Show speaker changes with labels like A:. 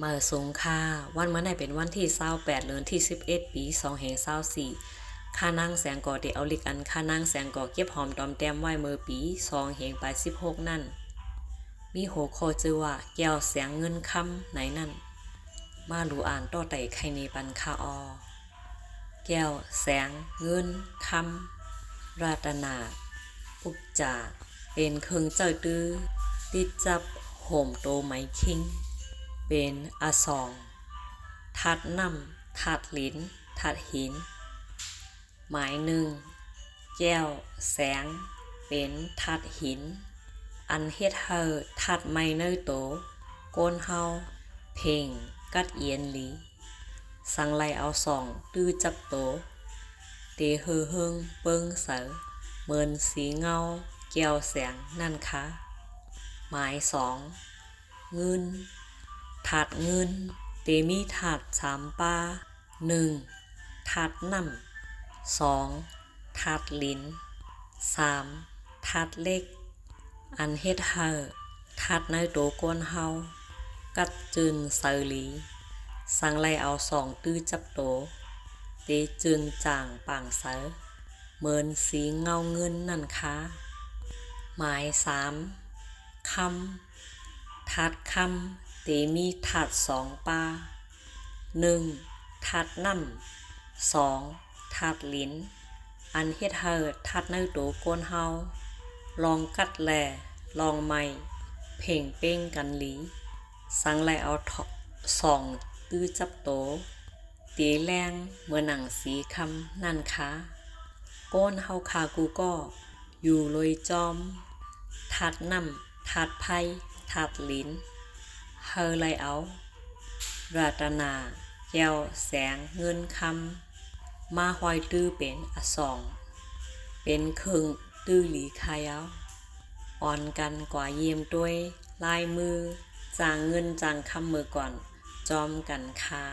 A: มาสงค่าวันเมื่อไหร่เป็นวันที่28เดือนที่11ปี2524ค่านางแสงก่อได้เอาลิกอันค่านางแสงก่อเก็บหอมตอมแต้มไว้เมื่อปี2516นั่นมีหัวข้อชื่อว่าแก้วแสงเงินคำไหนนั่นมาดูอ่านต่อไต่ไข่ในปันคาอแก้วแสงเงินคำราตนาอุกจาเป็นเครื่องเจ้าตื้อติดจับโหมโตไม้คิงเป็นอสองทัดน้ำทัดลิ้นทัดหินหมายหนึ่งแก้วแสงเป็นทัดหินอันเฮ็ดเฮอทัดไม้เนยโตก้นเฮาเพ่งกัดเอียนหลีสังไลเอาสองตื้อจับโตเตเฮอเฮิงเปิงเสอเมินสีเงาแก้วแสงนั่นคะหมายสองเงินถาดเงินเตมีถาด3 ปา 1. ถาดน้ำ 2. ถาดลิ้น 3. ถาดเล็กอันเฮ็ดเฮอถาดในโตก้นเฮากัดจืนเสอหลีสังไลเอา2ตื้อจับโตเตจืนจางป่างเสอเหมือนสีเงาเงินนั่นคะหมาย3คำถาดคำเตมีถาด2 ปา 1. ถาดน้ำ 2. ถาดลิ้นอันเฮ็ดเฮอถาดในโตก้นเฮาลองกัดแลลองไม่เพ่งเป้งกันหลีสังไลเอา2ตื้อจับโตตีแรงเมื่อหนังสีคำนั่นคะก้นเฮาคากูก็อยู่ลอยจอมถาดน้ำถาดไผ่ถาดลิ้นเฮอไลเอาราตนาแก้วแสงเงินคำมาหอยตื้อเป็นอสองเป็นเครื่องตื้อหลีคายเอาอ่อนกันกว่าเยี่ยมด้วยลายมือจางเงินจางคำมือก่อนจอมกันคา